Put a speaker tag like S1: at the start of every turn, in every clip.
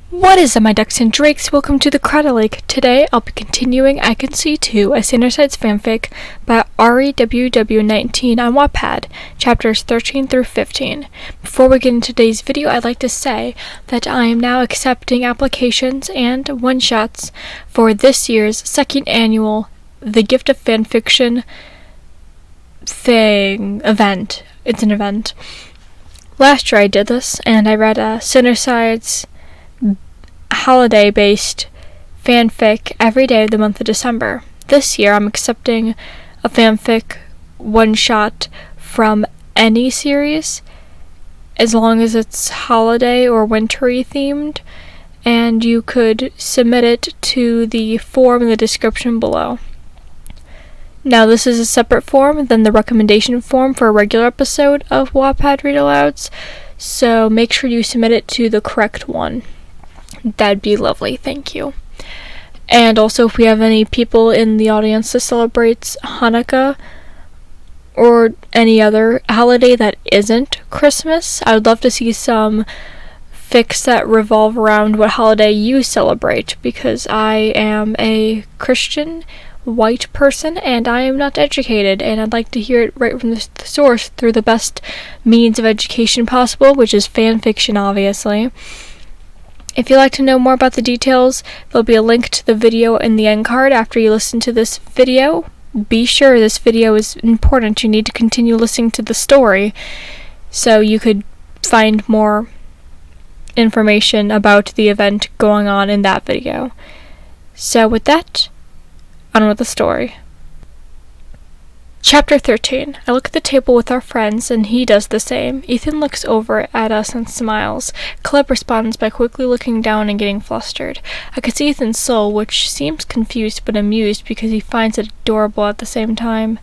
S1: What is up, my ducks and drakes? Welcome to the Crawdad Lake. Today I'll be continuing I Can See Too, a Sinnersides fanfic by ariww19 on Wattpad, chapters 13 through 15. Before we get into today's video, I'd like to say that I am now accepting applications and one-shots for this year's second annual The Gift of Fanfiction event. It's an event. Last year I did this, and I read a Sinnersides holiday-based fanfic every day of the month of December. This year I'm accepting a fanfic one-shot from any series, as long as it's holiday or wintry themed, and you could submit it to the form in the description below. Now, this is a separate form than the recommendation form for a regular episode of Wattpad Read Alouds, so make sure you submit it to the correct one. That'd be lovely, thank you. And also, if we have any people in the audience that celebrates Hanukkah or any other holiday that isn't Christmas, I would love to see some fics that revolve around what holiday you celebrate, because I am a Christian white person and I am not educated, and I'd like to hear it right from the source through the best means of education possible, which is fan fiction, obviously. If you'd like to know more about the details, there'll be a link to the video in the end card after you listen to this video. Be sure this video is important. You need to continue listening to the story so you could find more information about the event going on in that video. So with that, on with the story. Chapter 13. I look at the table with our friends, and he does the same. Ethan looks over at us and smiles. Caleb responds by quickly looking down and getting flustered. I can see Ethan's soul, which seems confused but amused because he finds it adorable at the same time.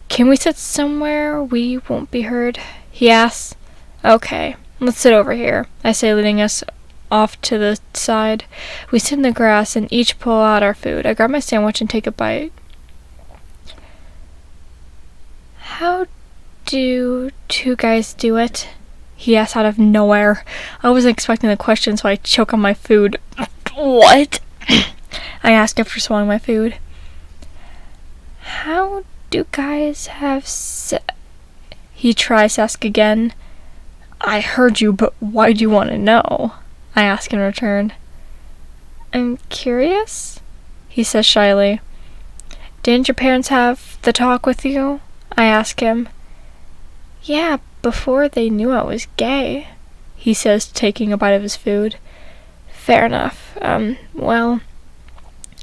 S1: Can we sit somewhere we won't be heard? He asks. Okay, let's sit over here, I say, leading us off to the side. We sit in the grass and each pull out our food. I grab my sandwich and take a bite. How do two guys do it? He asks out of nowhere. I wasn't expecting the question, so I choke on my food. What? I ask after swallowing my food. How do guys have He tries to ask again. I heard you, but why do you want to know? I ask in return. I'm curious, he says shyly. Didn't your parents have the talk with you? I ask him. Yeah, before they knew I was gay, he says, taking a bite of his food. Fair enough. Well,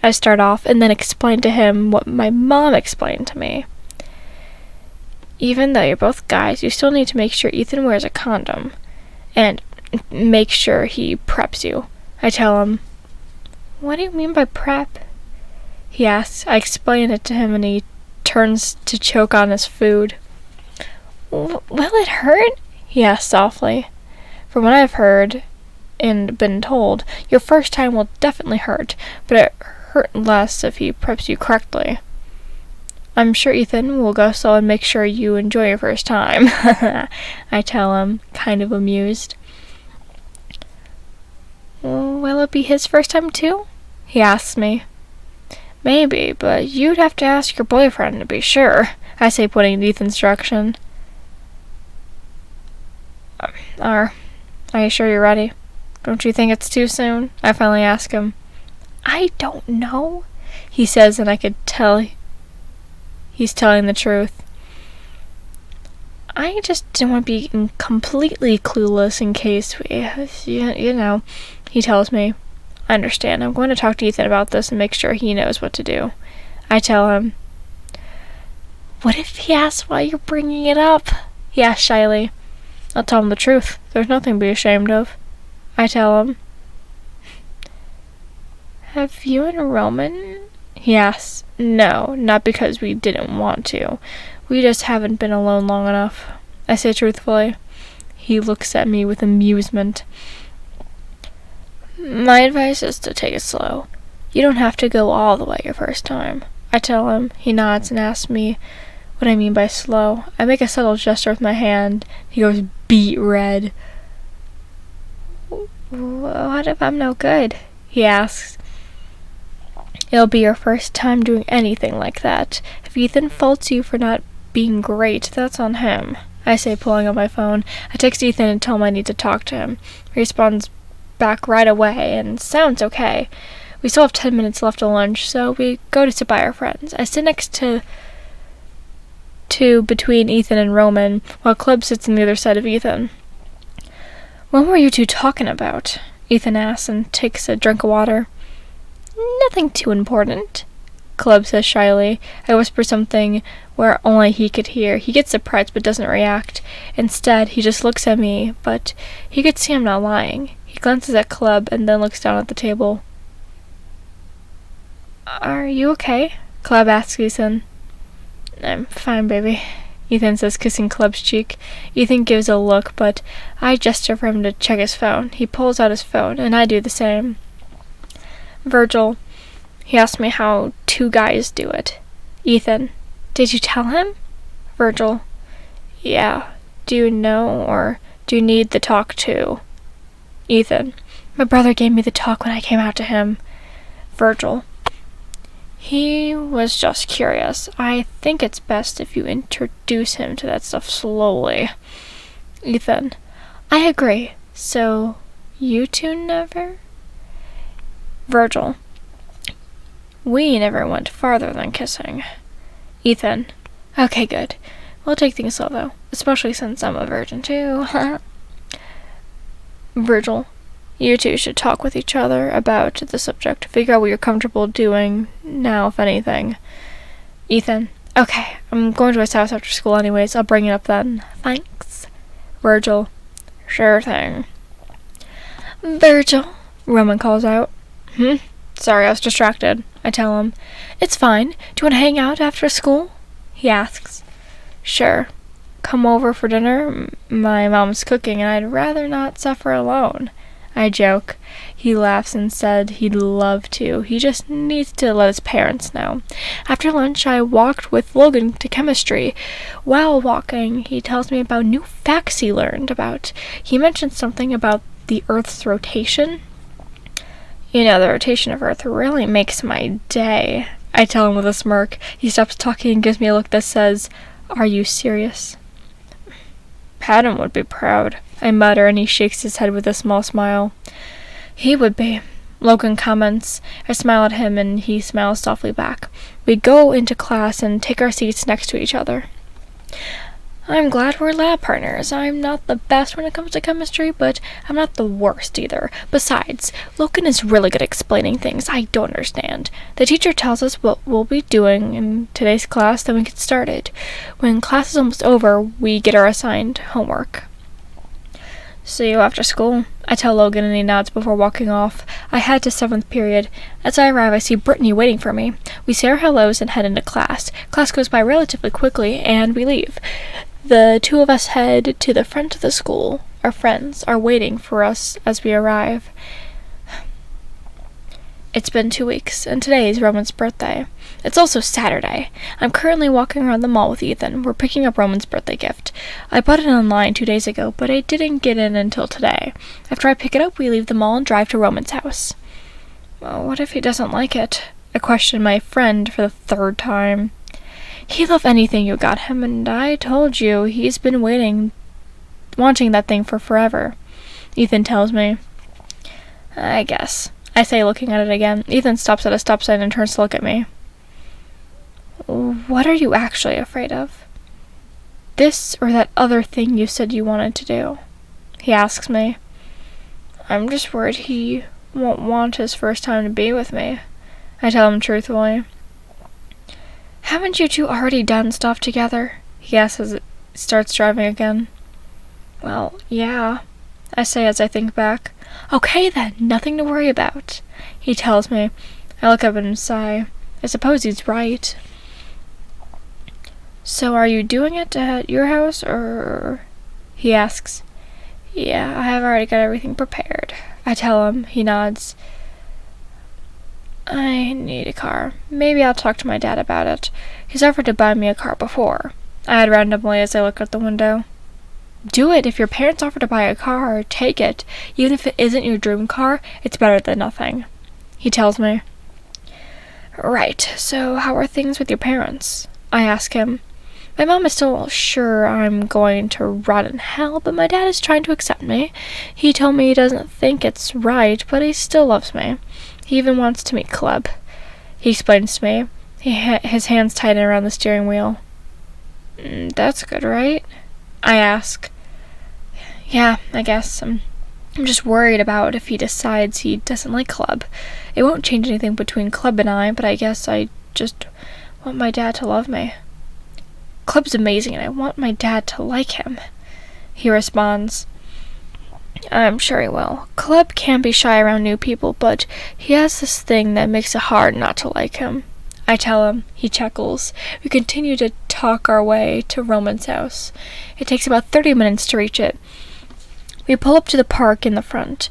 S1: I start off and then explain to him what my mom explained to me. Even though you're both guys, you still need to make sure Ethan wears a condom, and make sure he preps you. I tell him. What do you mean by prep? He asks. I explain it to him and he turns to choke on his food. Will it hurt? He asks softly. From what I've heard and been told, your first time will definitely hurt, but it hurt less if he preps you correctly. I'm sure Ethan will go slow and make sure you enjoy your first time, I tell him, kind of amused. Will it be his first time too? He asks me. Maybe, but you'd have to ask your boyfriend to be sure, I say, pointing in Ethan's direction. Are you sure you're ready? Don't you think it's too soon? I finally ask him. I don't know, he says, and I could tell he's telling the truth. I just don't want to be completely clueless in case we, you know, he tells me. I understand. I'm going to talk to Ethan about this and make sure he knows what to do. I tell him. What if he asks why you're bringing it up? He asks shyly. I'll tell him the truth. There's nothing to be ashamed of. I tell him. Have you and Roman? He asks. No, not because we didn't want to. We just haven't been alone long enough, I say truthfully. He looks at me with amusement. My advice is to take it slow. You don't have to go all the way your first time. I tell him. He nods and asks me what I mean by slow. I make a subtle gesture with my hand. He goes beet red. What if I'm no good? He asks. It'll be your first time doing anything like that. If Ethan faults you for not being great, that's on him, I say, pulling out my phone. I text Ethan and tell him I need to talk to him. He responds back right away and sounds okay. We still have 10 minutes left of lunch, so we go to sit by our friends. I sit next to between Ethan and Roman, while Club sits on the other side of Ethan. What were you two talking about? Ethan asks and takes a drink of water. Nothing too important, Club says shyly. I whisper something where only he could hear. He gets surprised but doesn't react. Instead, he just looks at me, but he could see I'm not lying. He glances at Club and then looks down at the table. Are you okay? Club asks Ethan. I'm fine, baby, Ethan says, kissing Club's cheek. Ethan gives a look, but I gesture for him to check his phone. He pulls out his phone, and I do the same. Virgil, he asked me how two guys do it. Ethan, did you tell him? Virgil, yeah. Do you know, or do you need the talk too? Ethan, my brother gave me the talk when I came out to him. Virgil, he was just curious. I think it's best if you introduce him to that stuff slowly. Ethan, I agree. So, you two never? Virgil, we never went farther than kissing. Ethan, okay, good. We'll take things slow, though, especially since I'm a virgin, too. Virgil, you two should talk with each other about the subject. Figure out what you're comfortable doing now, if anything. Ethan, okay, I'm going to his house after school anyways. I'll bring it up then. Thanks. Virgil, sure thing. Virgil, Roman calls out. Sorry, I was distracted. I tell him. It's fine. Do you want to hang out after school? He asks. Sure. Come over for dinner? My mom's cooking and I'd rather not suffer alone. I joke. He laughs and said he'd love to. He just needs to let his parents know. After lunch, I walked with Logan to chemistry. While walking, he tells me about new facts he learned about. He mentioned something about the Earth's rotation. You know, the rotation of Earth really makes my day. I tell him with a smirk. He stops talking and gives me a look that says, Are you serious? Adam would be proud, I mutter, and he shakes his head with a small smile. He would be. Logan comments. I smile at him, and he smiles softly back. We go into class and take our seats next to each other. I'm glad we're lab partners. I'm not the best when it comes to chemistry, but I'm not the worst either. Besides, Logan is really good at explaining things I don't understand. The teacher tells us what we'll be doing in today's class, then we get started. When class is almost over, we get our assigned homework. See you after school, I tell Logan, and he nods before walking off. I head to 7th period. As I arrive, I see Brittany waiting for me. We say our hellos and head into class. Class goes by relatively quickly, and we leave. The two of us head to the front of the school. Our friends are waiting for us as we arrive. It's been 2 weeks, and today is Roman's birthday. It's also Saturday. I'm currently walking around the mall with Ethan. We're picking up Roman's birthday gift. I bought it online 2 days ago, but I didn't get in until today. After I pick it up, we leave the mall and drive to Roman's house. Well, what if he doesn't like it? I question my friend for the 3rd time. He'd love anything you got him, and I told you he's been wanting that thing for forever. Ethan tells me. I guess, I say, looking at it again. Ethan stops at a stop sign and turns to look at me. What are you actually afraid of? This or that other thing you said you wanted to do? He asks me. I'm just worried he won't want his first time to be with me. I tell him truthfully. Haven't you two already done stuff together? He asks as it starts driving again. Well, yeah, I say as I think back. Okay then, nothing to worry about, he tells me. I look up and sigh. I suppose he's right. So are you doing it at your house, or? He asks. Yeah, I have already got everything prepared. I tell him. He nods. I need a car. Maybe I'll talk to my dad about it. He's offered to buy me a car before. I add randomly as I look out the window. Do it. If your parents offer to buy a car, take it. Even if it isn't your dream car, it's better than nothing. He tells me. Right, so how are things with your parents? I ask him. My mom is still sure I'm going to rot in hell, but my dad is trying to accept me. He told me he doesn't think it's right, but he still loves me. He even wants to meet Club. He explains to me. His hands tighten around the steering wheel. That's good, right? I ask. Yeah, I guess. I'm just worried about if he decides he doesn't like Club. It won't change anything between Club and I, but I guess I just want my dad to love me. Club's amazing, and I want my dad to like him. He responds. I'm sure he will. Club can be shy around new people, but he has this thing that makes it hard not to like him. I tell him. He chuckles. We continue to talk our way to Roman's house. It takes about 30 minutes to reach it. We pull up to the park in the front.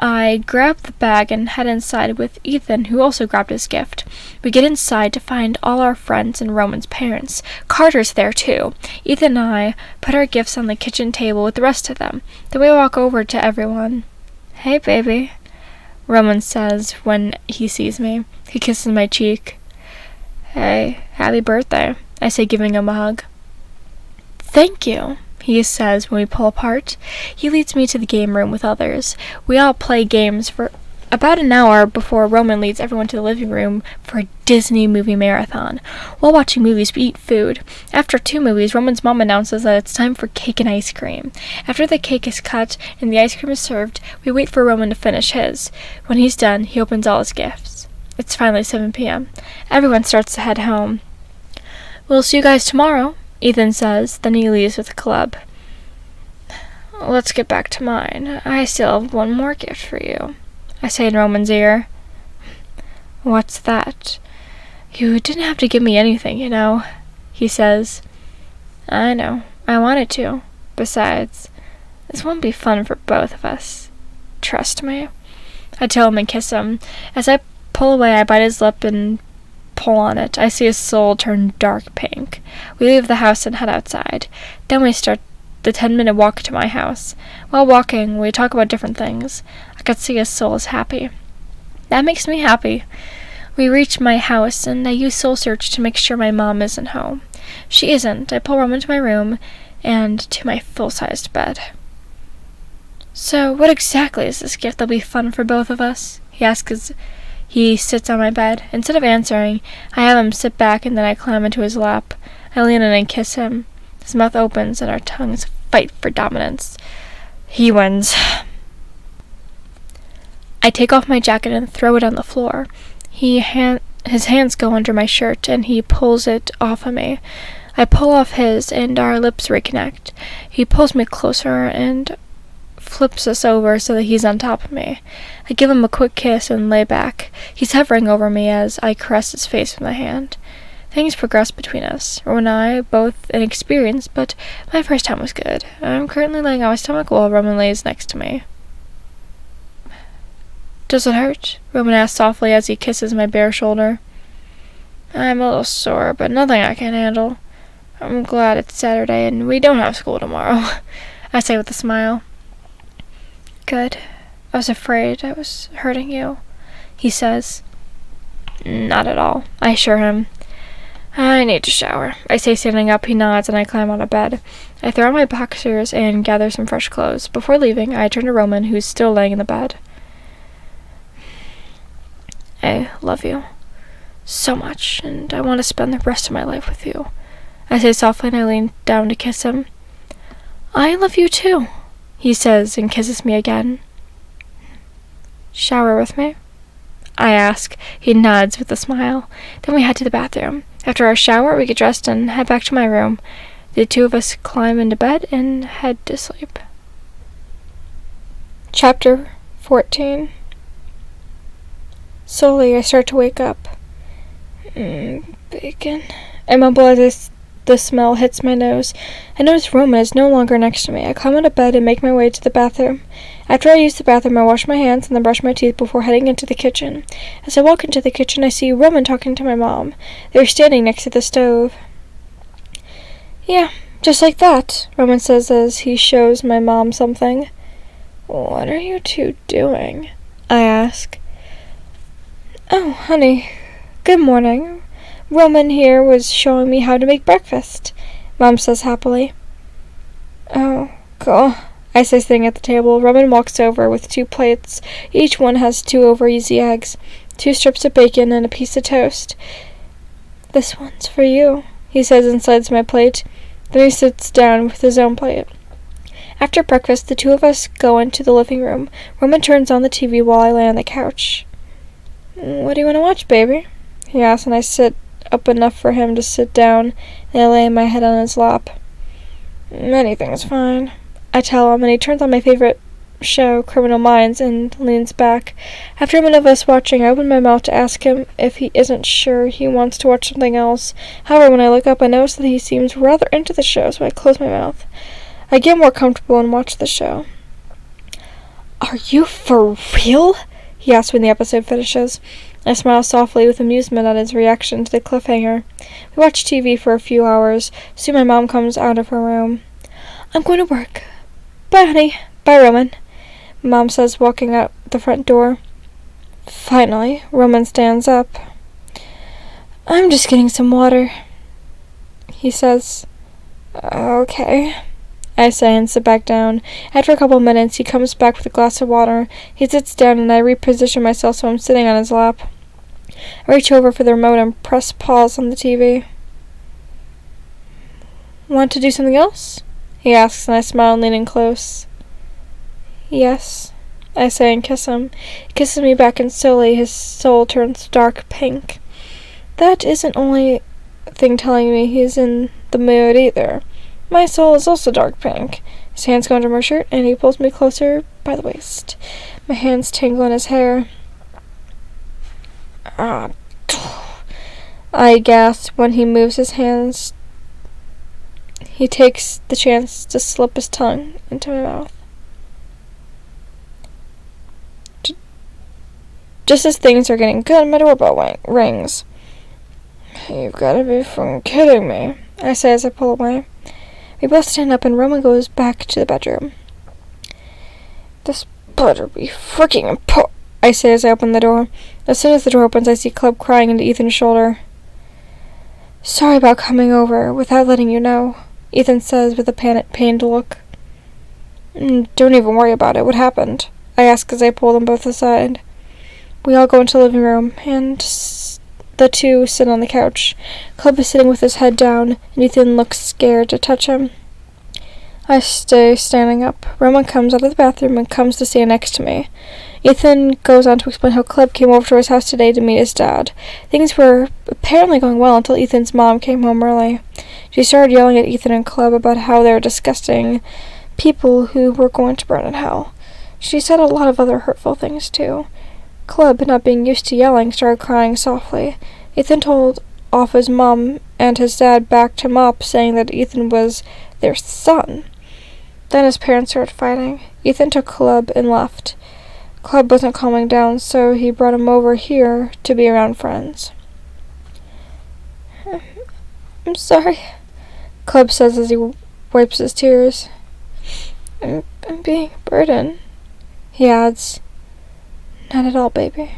S1: I grab the bag and head inside with Ethan, who also grabbed his gift. We get inside to find all our friends and Roman's parents. Carter's there, too. Ethan and I put our gifts on the kitchen table with the rest of them. Then we walk over to everyone. Hey, baby, Roman says when he sees me. He kisses my cheek. Hey, happy birthday, I say, giving him a hug. Thank you, he says when we pull apart. He leads me to the game room with others. We all play games for about an hour before Roman leads everyone to the living room for a Disney movie marathon. While watching movies, we eat food. After 2 movies, Roman's mom announces that it's time for cake and ice cream. After the cake is cut and the ice cream is served, we wait for Roman to finish his. When he's done, he opens all his gifts. It's finally 7 p.m. Everyone starts to head home. We'll see you guys tomorrow, Ethan says, then he leaves with Club. Let's get back to mine. I still have one more gift for you, I say in Roman's ear. What's that? You didn't have to give me anything, you know, he says. I know. I wanted to. Besides, this won't be fun for both of us. Trust me. I tell him and kiss him. As I pull away, I bite his lip and pull on it. I see his soul turn dark pink. We leave the house and head outside. Then we start the 10-minute walk to my house. While walking, we talk about different things. I could see his soul is happy. That makes me happy. We reach my house, and I use Soul Search to make sure my mom isn't home. She isn't. I pull Roman into my room and to my full-sized bed. So, what exactly is this gift that'll be fun for both of us? He asks as he sits on my bed. Instead of answering, I have him sit back, and then I climb into his lap. I lean in and kiss him. His mouth opens, and our tongues fight for dominance. He wins. I take off my jacket and throw it on the floor. His hands go under my shirt, and he pulls it off of me. I pull off his, and our lips reconnect. He pulls me closer and flips us over so that he's on top of me. I give him a quick kiss and lay back. He's hovering over me as I caress his face with my hand. Things progress between us. Roman and I, both inexperienced, but my first time was good. I'm currently laying on my stomach while Roman lays next to me. Does it hurt? Roman asks softly as he kisses my bare shoulder. I'm a little sore, but nothing I can't handle. I'm glad it's Saturday and we don't have school tomorrow, I say with a smile. Good. I was afraid I was hurting you, he says. Not at all, I assure him. I need to shower, I say, standing up. He nods and I climb out of bed. I throw on my boxers and gather some fresh clothes. Before leaving, I turn to Roman, who's still laying in the bed. I love you so much, and I want to spend the rest of my life with you, I say softly, and I lean down to kiss him. I love you too, he says and kisses me again. Shower with me? I ask. He nods with a smile. Then we head to the bathroom. After our shower, we get dressed and head back to my room. The two of us climb into bed and head to sleep. Chapter 14. Slowly, I start to wake up. Bacon. Immobile as the smell hits my nose. I notice Roman is no longer next to me. I climb out of bed and make my way to the bathroom. After I use the bathroom, I wash my hands and then brush my teeth before heading into the kitchen. As I walk into the kitchen, I see Roman talking to my mom. They're standing next to the stove. Yeah, Just like that, Roman says as he shows my mom something. What are you two doing? I ask. Oh, honey, good morning. Roman here was showing me how to make breakfast, Mom says happily. Oh, cool, I say sitting at the table. Roman walks over with 2 plates. Each one has 2 over-easy eggs, 2 strips of bacon, and a piece of toast. This one's for you, he says and slides my plate. Then he sits down with his own plate. After breakfast, the 2 of us go into the living room. Roman turns on the TV while I lay on the couch. What do you want to watch, baby? He asks, and I sit up enough for him to sit down, and I lay my head on his lap. Anything's fine, I tell him, and he turns on my favorite show, Criminal Minds, and leans back. After a minute of us watching, I open my mouth to ask him if he isn't sure he wants to watch something else. However, when I look up, I notice that he seems rather into the show, so I close my mouth. I get more comfortable and watch the show. Are you for real? He asks when the episode finishes. I smile softly with amusement at his reaction to the cliffhanger. We watch TV for a few hours. Soon my mom comes out of her room. I'm going to work. Bye, honey. Bye, Roman, Mom says, walking out the front door. Finally, Roman stands up. I'm just getting some water, he says. Okay, I say and sit back down. After a couple of minutes, he comes back with a glass of water. He sits down and I reposition myself so I'm sitting on his lap. I reach over for the remote and press pause on the TV. Want to do something else? He asks, and I smile and lean in close. Yes, I say and kiss him. He kisses me back, and slowly his soul turns dark pink. That isn't only thing telling me he's in the mood either. My soul is also dark pink. His hands go under my shirt, and he pulls me closer by the waist. My hands tingle in his hair. I gasp when he moves his hands. He takes the chance to slip his tongue into my mouth. Just as things are getting good, my doorbell rings. You've got to be fucking kidding me, I say as I pull away. We both stand up and Roman goes back to the bedroom. This better be freaking important, I say as I open the door. As soon as the door opens, I see Club crying into Ethan's shoulder. Sorry about coming over without letting you know, Ethan says with a pained look. Don't even worry about it. What happened? I ask as I pull them both aside. We all go into the living room, and the 2 sit on the couch. Club is sitting with his head down, and Ethan looks scared to touch him. I stay standing up. Roman comes out of the bathroom and comes to stand next to me. Ethan goes on to explain how Club came over to his house today to meet his dad. Things were apparently going well until Ethan's mom came home early. She started yelling at Ethan and Club about how they were disgusting people who were going to burn in hell. She said a lot of other hurtful things, too. Club, not being used to yelling, started crying softly. Ethan told off his mom, and his dad backed him up, saying that Ethan was their son. Then his parents started fighting. Ethan took Club and left. Club wasn't calming down, so he brought him over here to be around friends. I'm sorry, Club says as he wipes his tears. I'm being a burden, he adds. Not at all, baby.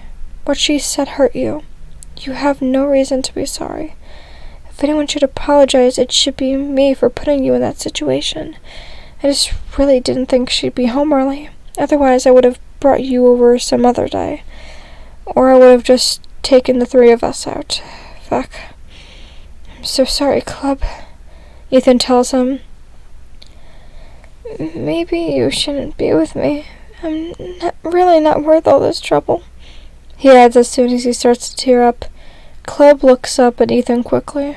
S1: What she said hurt you. You have no reason to be sorry. If anyone should apologize, it should be me for putting you in that situation. I just really didn't think she'd be home early. Otherwise, I would have brought you over some other day. Or I would have just taken the 3 of us out. Fuck. I'm so sorry, Club, Ethan tells him. Maybe you shouldn't be with me. I'm really not worth all this trouble, he adds as soon as he starts to tear up. Club looks up at Ethan quickly.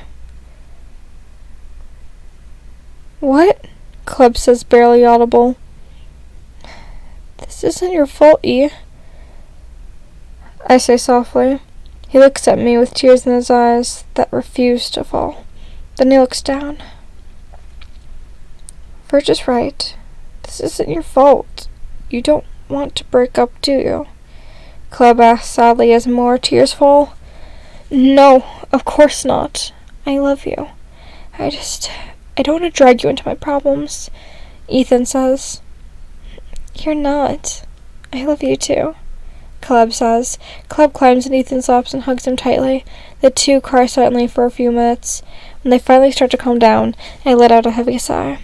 S1: What? Club says, barely audible. This isn't your fault, E, I say softly. He looks at me with tears in his eyes that refuse to fall. Then he looks down. Virg is right. This isn't your fault. You don't want to break up, do you? Club asks sadly as more tears fall. No, of course not. I love you. I just I don't want to drag you into my problems, Ethan says. You're not. I love you too, Caleb says. Caleb climbs in Ethan's laps and hugs him tightly. The two cry silently for a few minutes. When they finally start to calm down, I let out a heavy sigh.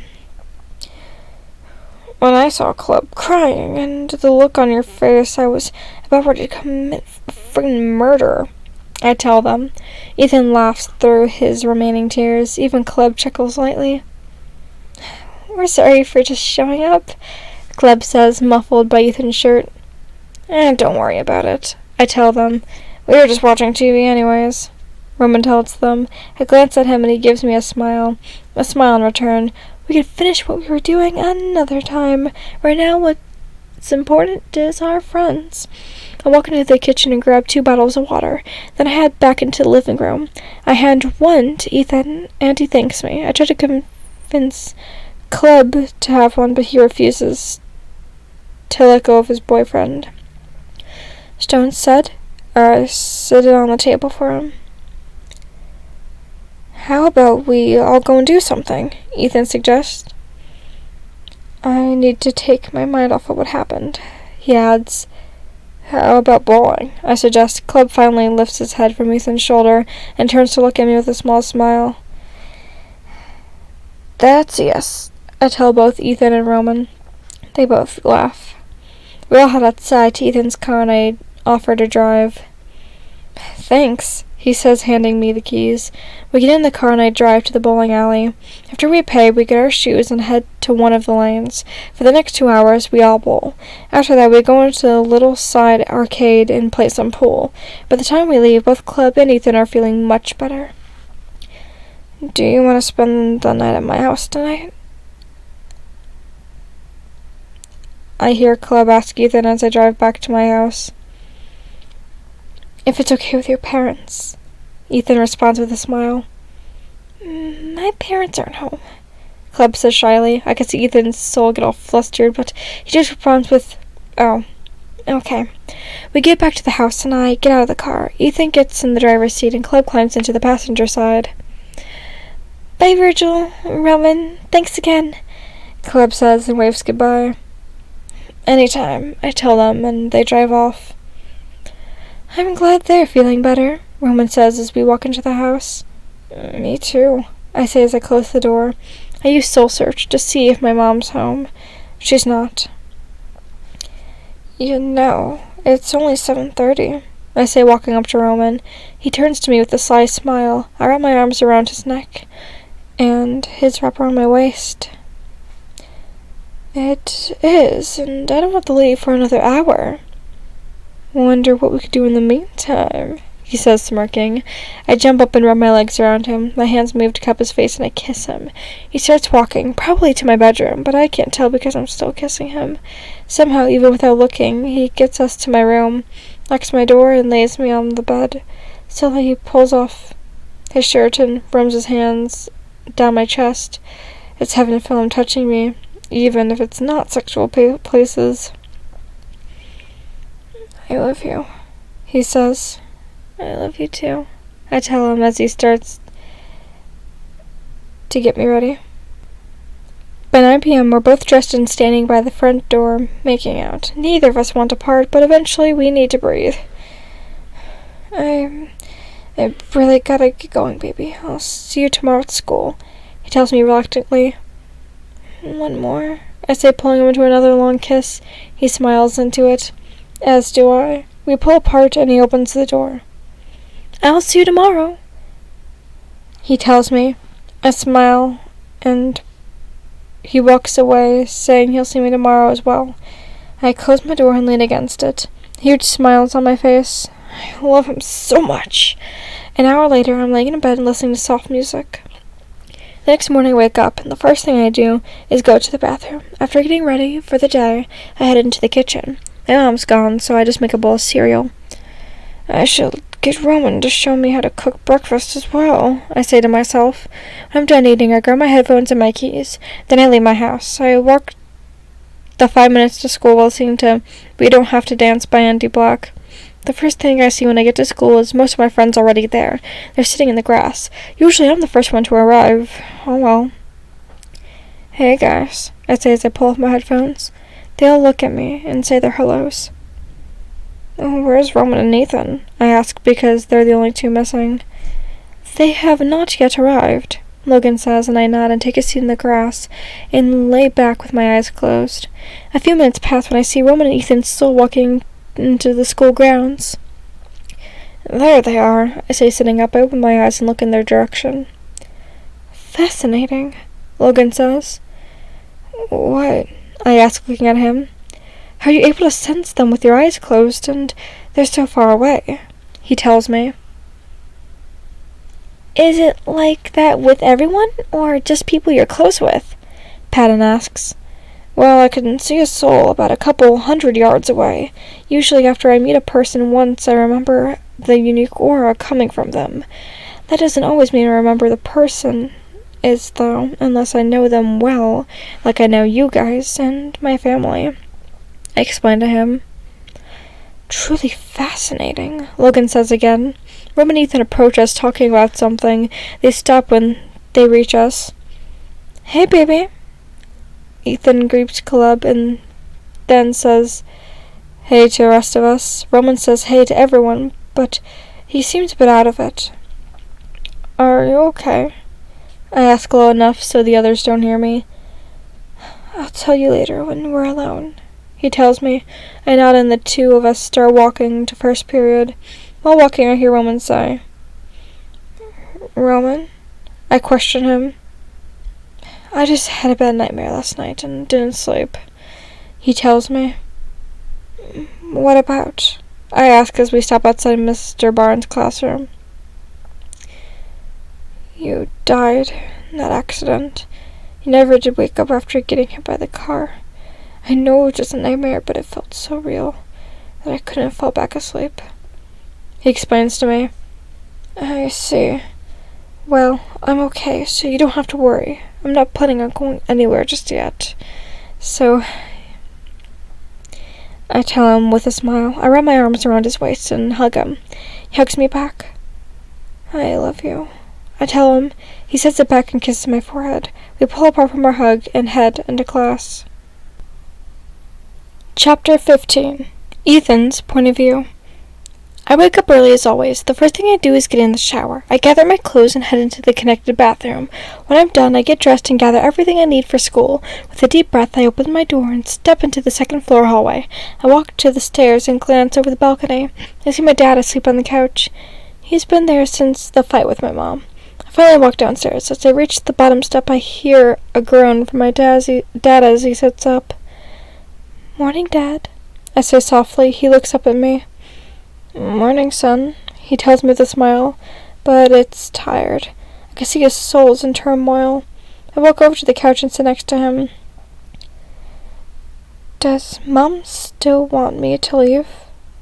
S1: When I saw Caleb crying and the look on your face, I was about ready to commit friggin' murder, I tell them. Ethan laughs through his remaining tears. Even Caleb chuckles lightly. We're sorry for just showing up, Caleb says, muffled by Ethan's shirt. Don't worry about it, I tell them. We were just watching TV anyways. Roman tells them. I glance at him and he gives me a smile in return. We could finish what we were doing another time. Right now, what's important is our friends. I walk into the kitchen and grab 2 bottles of water. Then I head back into the living room. I hand one to Ethan, and he thanks me. I try to convince Caleb to have one, but he refuses to let go of his boyfriend. Stone said, I sit it on the table for him. How about we all go and do something? Ethan suggests. I need to take my mind off of what happened. He adds, how about bowling? I suggest. Caleb finally lifts his head from Ethan's shoulder and turns to look at me with a small smile. That's a yes, I tell both Ethan and Roman. They both laugh. We all head outside to Ethan's car and I offer to drive. Thanks, he says, handing me the keys. We get in the car and I drive to the bowling alley. After we pay, we get our shoes and head to one of the lanes. For the next 2 hours, we all bowl. After that, we go into the little side arcade and play some pool. By the time we leave, both Caleb and Ethan are feeling much better. Do you want to spend the night at my house tonight? I hear Caleb ask Ethan as I drive back to my house. If it's okay with your parents, Ethan responds with a smile. My parents aren't home, Caleb says shyly. I can see Ethan's soul get all flustered, but he just responds with, oh, okay. We get back to the house and I get out of the car. Ethan gets in the driver's seat and Caleb climbs into the passenger side. Bye, Virgil, Roman, thanks again, Caleb says and waves goodbye. Anytime, I tell them, and they drive off. I'm glad they're feeling better, Roman says as we walk into the house. Me too, I say as I close the door. I use Soul Search to see if my mom's home. She's not. You know, it's only 7:30, I say, walking up to Roman. He turns to me with a sly smile. I wrap my arms around his neck, and his wrap around my waist. It is, and I don't have to leave for another hour. Wonder what we could do in the meantime, he says, smirking. I jump up and rub my legs around him. My hands move to cup his face and I kiss him. He starts walking, probably to my bedroom, but I can't tell because I'm still kissing him. Somehow, even without looking, he gets us to my room, locks my door, and lays me on the bed. Still, he pulls off his shirt and rums his hands down my chest. It's heaven to feel him touching me, even if it's not sexual places. I love you, he says. I love you too, I tell him as he starts to get me ready. By 9 p.m., we're both dressed and standing by the front door, making out. Neither of us want to part, but eventually we need to breathe. I really gotta get going, baby. I'll see you tomorrow at school, he tells me reluctantly. One more, I say, pulling him into another long kiss. He smiles into it, as do I. We pull apart and he opens the door. I'll see you tomorrow, he tells me. I smile and he walks away, saying he'll see me tomorrow as well. I close my door and lean against it. Huge smiles on my face. I love him so much. An hour later, I'm laying in bed and listening to soft music. The next morning I wake up, and the first thing I do is go to the bathroom. After getting ready for the day, I head into the kitchen. My mom's gone, so I just make a bowl of cereal. I should get Roman to show me how to cook breakfast as well, I say to myself. When I'm done eating, I grab my headphones and my keys. Then I leave my house. I walk the 5 minutes to school while listening to We Don't Have to Dance by Andy Black. The first thing I see when I get to school is most of my friends already there. They're sitting in the grass. Usually I'm the first one to arrive. Oh well. Hey guys, I say as I pull off my headphones. They all look at me and say their hellos. Oh, where's Roman and Nathan? I ask because they're the only two missing. They have not yet arrived, Logan says, and I nod and take a seat in the grass and lay back with my eyes closed. A few minutes pass when I see Roman and Ethan still walking into the school grounds. There they are, I say, sitting up. I open my eyes and look in their direction. Fascinating, Logan says. What? I ask, looking at him. How are you able to sense them with your eyes closed, and they're so far away? He tells me. Is it like that with everyone, or just people you're close with? Patton asks. Well, I can see a soul about a couple 100 yards away. Usually after I meet a person once, I remember the unique aura coming from them. That doesn't always mean I remember the person is, though, unless I know them well, like I know you guys and my family. I explain to him. Truly fascinating, Logan says again. Roman and Ethan approach us, talking about something. They stop when they reach us. Hey, baby. Ethan greets Caleb and then says hey to the rest of us. Roman says hey to everyone, but he seems a bit out of it. Are you okay? I ask low enough so the others don't hear me. I'll tell you later when we're alone, he tells me. I nod and the two of us start walking to first period. While walking, I hear Roman say, Roman? I question him. I just had a bad nightmare last night and didn't sleep, he tells me. What about? I ask as we stop outside Mr. Barnes' classroom. You died in that accident. You never did wake up after getting hit by the car. I know it was just a nightmare, but it felt so real that I couldn't fall back asleep. He explains to me. I see. Well, I'm okay, so you don't have to worry. I'm not planning on going anywhere just yet. So, I tell him with a smile. I wrap my arms around his waist and hug him. He hugs me back. I love you, I tell him. He sits it back and kisses my forehead. We pull apart from our hug and head into class. Chapter 15. Ethan's Point of View. I wake up early as always. The first thing I do is get in the shower. I gather my clothes and head into the connected bathroom. When I'm done, I get dressed and gather everything I need for school. With a deep breath, I open my door and step into the second floor hallway. I walk to the stairs and glance over the balcony. I see my dad asleep on the couch. He's been there since the fight with my mom. I finally walk downstairs. As I reach the bottom step, I hear a groan from my dad as he sits up. Morning, Dad, I say softly. He looks up at me. Morning, son, he tells me with a smile, but it's tired. I can see his soul's in turmoil. I walk over to the couch and sit next to him. Does Mom still want me to leave?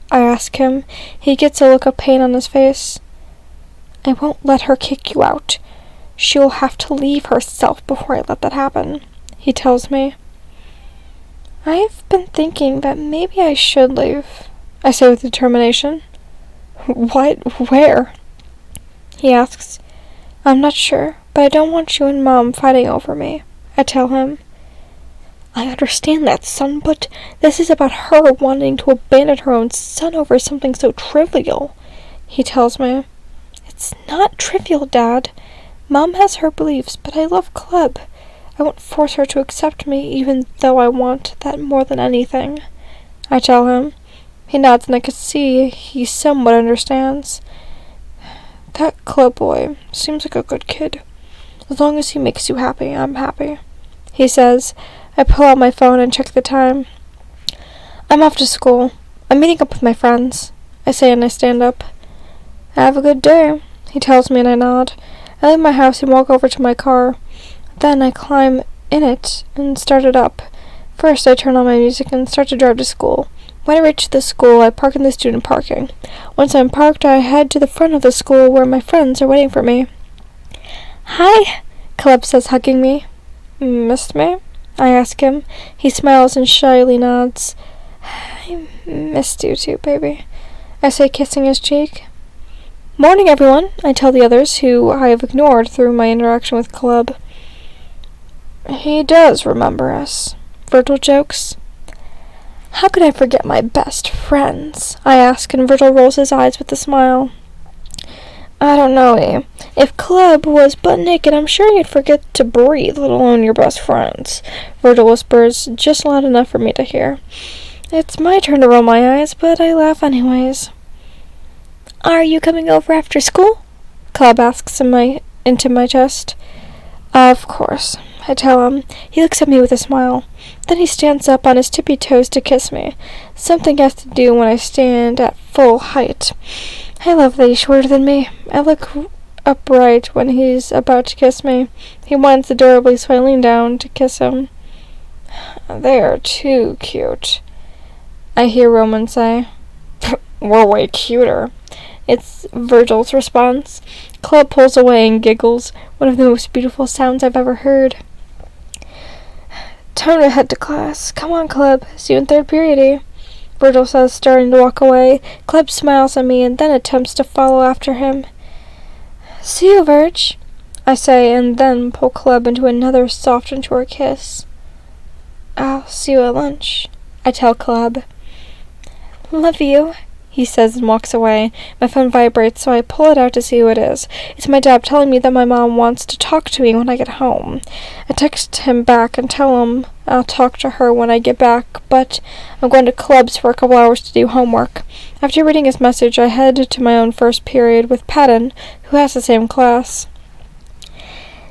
S1: I ask him. He gets a look of pain on his face. I won't let her kick you out. She'll have to leave herself before I let that happen, he tells me. I've been thinking that maybe I should leave, I say with determination. What? Where? He asks. I'm not sure, but I don't want you and Mom fighting over me, I tell him. I understand that, son, but this is about her wanting to abandon her own son over something so trivial, he tells me. It's not trivial, Dad. Mom has her beliefs, but I love Caleb. I won't force her to accept me, even though I want that more than anything, I tell him. He nods, and I can see he somewhat understands. That Caleb boy seems like a good kid. As long as he makes you happy, I'm happy, he says. I pull out my phone and check the time. I'm off to school. I'm meeting up with my friends, I say, and I stand up. Have a good day, he tells me, and I nod. I leave my house and walk over to my car. Then I climb in it and start it up. First, I turn on my music and start to drive to school. When I reach the school, I park in the student parking. Once I'm parked, I head to the front of the school where my friends are waiting for me. Hi, Caleb says, hugging me. Missed me? I ask him. He smiles and shyly nods. I missed you too, baby, I say, kissing his cheek. Morning, everyone, I tell the others, who I have ignored through my interaction with Caleb. He does remember us, Virgil jokes. How could I forget my best friends? I ask, and Virgil rolls his eyes with a smile. I don't know, If Club was butt naked, I'm sure you'd forget to breathe, let alone your best friends, Virgil whispers, just loud enough for me to hear. It's my turn to roll my eyes, but I laugh anyways. Are you coming over after school? Club asks into my chest. Of course, I tell him. He looks at me with a smile. Then he stands up on his tippy toes to kiss me. Something has to do when I stand at full height. I love that he's shorter than me. I look upright when he's about to kiss me. He whines adorably, so I lean down to kiss him. They are too cute, I hear Roman say. We're way cuter. It's Virgil's response. Club pulls away and giggles, one of the most beautiful sounds I've ever heard. Time to head to class. Come on, Club. See you in third period, Virgil says, starting to walk away. Club smiles at me and then attempts to follow after him. See you, Virg, I say, and then pull Club into another soft and short kiss. I'll see you at lunch, I tell Club. Love you, he says and walks away. My phone vibrates, so I pull it out to see who it is. It's my dad telling me that my mom wants to talk to me when I get home. I text him back and tell him I'll talk to her when I get back, but I'm going to clubs for a couple hours to do homework. After reading his message, I head to my own first period with Patton, who has the same class.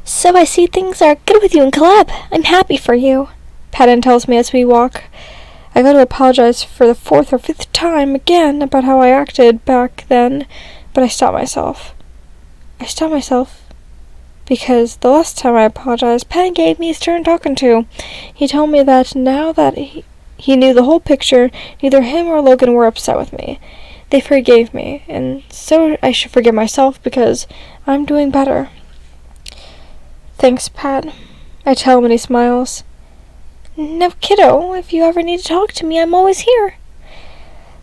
S1: So I see things are good with you in club. I'm happy for you, Patton tells me as we walk. I go to apologize for the 4th or 5th time again about how I acted back then, but I stop myself. Because the last time I apologized, Patton gave me his turn talking to. He told me that now that he knew the whole picture, neither him or Logan were upset with me. They forgave me, and so I should forgive myself because I'm doing better. Thanks, Pat, I tell him and he smiles. No, kiddo, if you ever need to talk to me, I'm always here,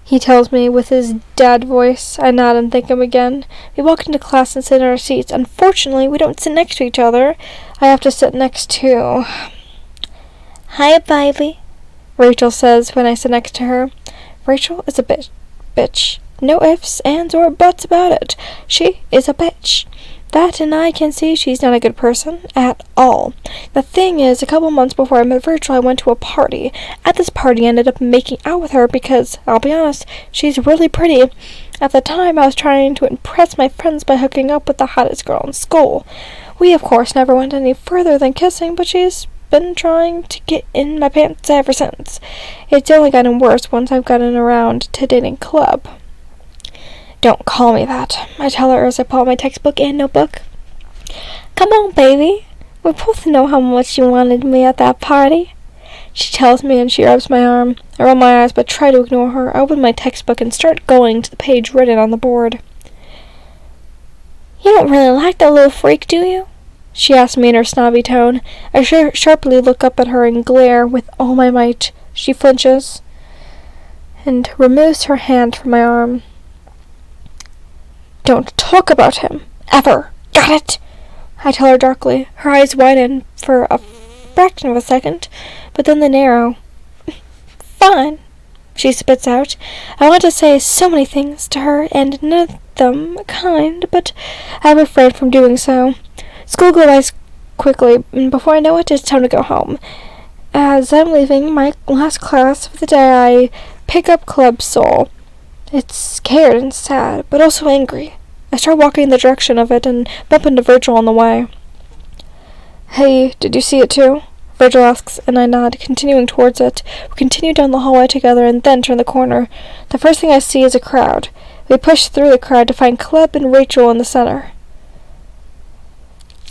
S1: he tells me with his dad voice. I nod and thank him again. We walk into class and sit in our seats. Unfortunately, we don't sit next to each other. I have to sit next to... Hi, Bailey, Rachel says when I sit next to her. Rachel is a bitch. No ifs, ands, or buts about it. She is a bitch. That and I can see she's not a good person at all. The thing is, a couple months before I met Virgil, I went to a party. At this party, I ended up making out with her because, I'll be honest, she's really pretty. At the time, I was trying to impress my friends by hooking up with the hottest girl in school. We, of course, never went any further than kissing, but she's been trying to get in my pants ever since. It's only gotten worse once I've gotten around to dating Club. Don't call me that, I tell her as I pull out my textbook and notebook. Come on, baby. We both know how much you wanted me at that party, she tells me, and she rubs my arm. I roll my eyes but try to ignore her. I open my textbook and start going to the page written on the board. You don't really like that little freak, do you? She asks me in her snobby tone. I sharply look up at her and glare with all my might. She flinches and removes her hand from my arm. Don't talk about him, ever. Got it? I tell her darkly. Her eyes widen for a fraction of a second, but then they narrow. Fine, she spits out. I want to say so many things to her, and none of them kind, but I refrain from doing so. School goes quickly, and before I know it, it's time to go home. As I'm leaving my last class of the day, I pick up Club Soul. It's scared and sad, but also angry. I start walking in the direction of it and bump into Virgil on the way. Hey, did you see it too? Virgil asks, and I nod, continuing towards it. We continue down the hallway together and then turn the corner. The first thing I see is a crowd. We push through the crowd to find Club and Rachel in the center.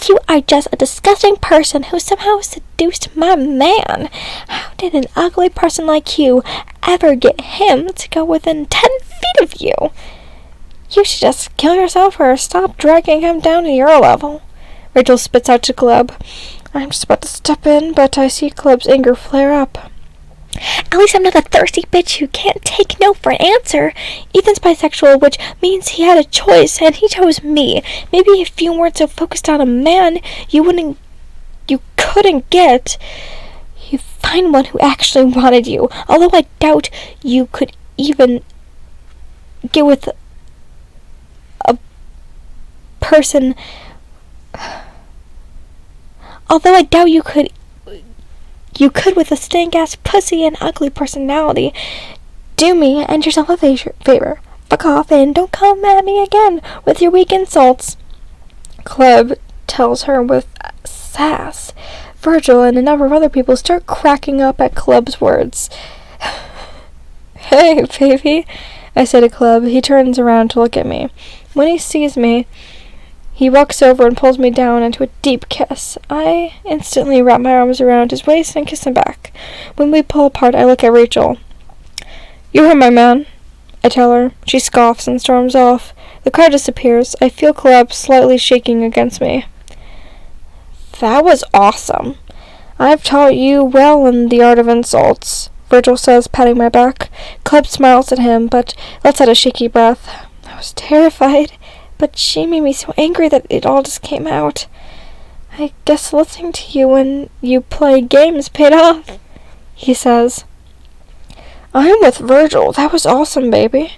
S1: You are just a disgusting person who somehow seduced my man. How did an ugly person like you ever get him to go within 10 feet of you? You should just kill yourself or stop dragging him down to your level, Rachel spits out to Club. I'm just about to step in, but I see Club's anger flare up. At least I'm not a thirsty bitch who can't take no for an answer. Ethan's bisexual, which means he had a choice, and he chose me. Maybe if you weren't so focused on a man, you wouldn't you couldn't get. You find one who actually wanted you, although I doubt you could even get with a person. Although I doubt you could with a stank-ass pussy and ugly personality. Do me and yourself a favor. Fuck off and don't come at me again with your weak insults. Cleb tells her with sass. Virgil and a number of other people start cracking up at Cleb's words. Hey, baby, I say to Cleb. He turns around to look at me. When he sees me, he walks over and pulls me down into a deep kiss. I instantly wrap my arms around his waist and kiss him back. When we pull apart, I look at Rachel. You heard my man, I tell her. She scoffs and storms off. The car disappears. I feel Cleb slightly shaking against me. That was awesome. I've taught you well in the art of insults, Virgil says, patting my back. Cleb smiles at him, but lets out a shaky breath. I was terrified, but she made me so angry that it all just came out. I guess listening to you when you play games paid off, he says. I'm with Virgil. That was awesome, baby,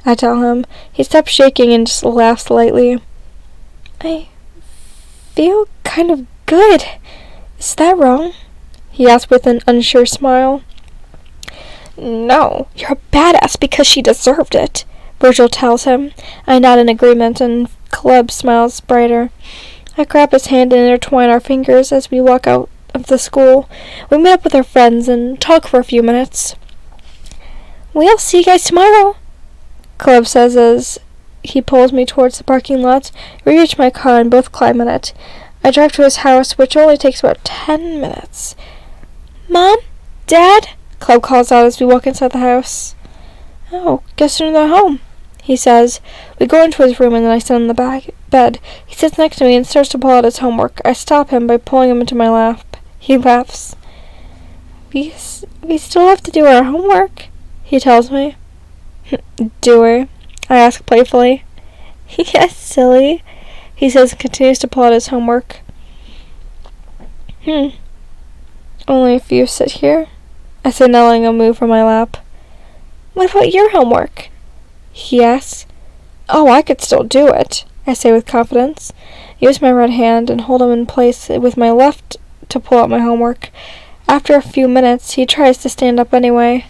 S1: I tell him. He stops shaking and just laughs lightly. I feel kind of good. Is that wrong? He asks with an unsure smile. No, you're a badass because she deserved it, Virgil tells him. I nod in agreement and Cleb smiles brighter. I grab his hand and intertwine our fingers as we walk out of the school. We meet up with our friends and talk for a few minutes. We'll see you guys tomorrow, Cleb says as he pulls me towards the parking lot. We reach my car and both climb in it. I drive to his house, which only takes about 10 minutes. Mom? Dad? Cleb calls out as we walk inside the house. Oh, guess they're not home, he says. We go into his room and then I sit on the bed. He sits next to me and starts to pull out his homework. I stop him by pulling him into my lap. He laughs. We still have to do our homework, he tells me. Do we? I ask playfully. Yes, silly, he says and continues to pull out his homework. Only if you sit here, I say, not letting him move from my lap. What about your homework? He asks. Oh, I could still do it, I say with confidence. Use my right hand and hold him in place with my left to pull out my homework. After a few minutes, he tries to stand up anyway.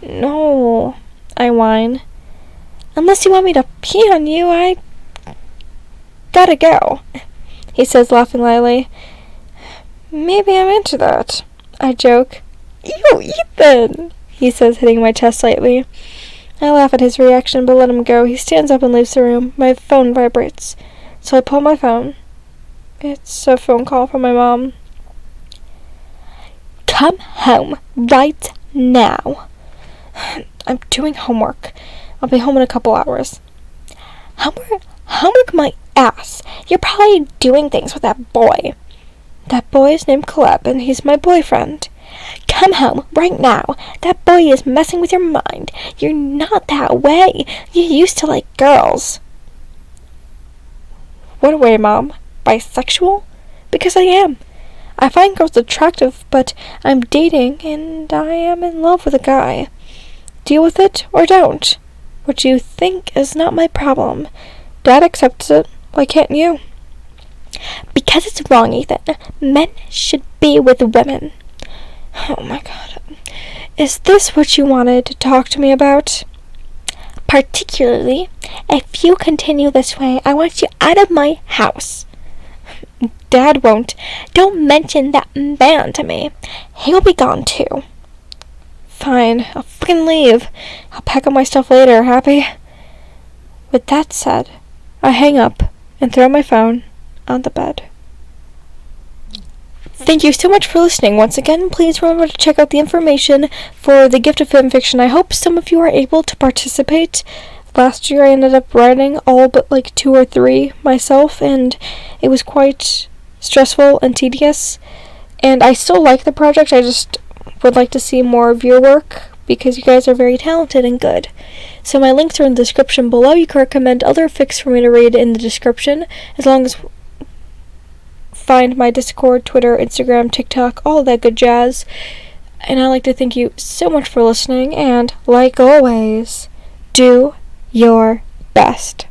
S1: No, I whine. Unless you want me to pee on you, I gotta go, he says, laughing lightly. Maybe I'm into that, I joke. Ew, Ethan, he says, hitting my chest slightly. I laugh at his reaction, but let him go. He stands up and leaves the room. My phone vibrates, so I pull my phone. It's a phone call from my mom. Come home right now. I'm doing homework. I'll be home in a couple hours. Homework my ass. You're probably doing things with that boy. That boy is named Cleb, and he's my boyfriend. Come home right now. That boy is messing with your mind. You're not that way. You used to like girls. What way, Mom? Bisexual? Because I am. I find girls attractive, but I'm dating, and I am in love with a guy. Deal with it, or don't. What you think is not my problem. Dad accepts it. Why can't you? Because it's wrong, Ethan. Men should be with women. Oh my God. Is this what you wanted to talk to me about? Particularly, if you continue this way, I want you out of my house. Dad won't. Don't mention that man to me. He'll be gone too. Fine, I'll fucking leave. I'll pack up my stuff later, happy? With that said, I hang up and throw my phone on the bed. Thank you so much for listening. Once again, please remember to check out the information for the gift of fanfiction. I hope some of you are able to participate. Last year I ended up writing all but like 2 or 3 myself, and it was quite stressful and tedious. And I still like the project, I just would like to see more of your work, because you guys are very talented and good. So my links are in the description below. You can recommend other fics for me to read in the description, as long as find my Discord, Twitter, Instagram, TikTok, all that good jazz. And I'd like to thank you so much for listening, and like always, do your best.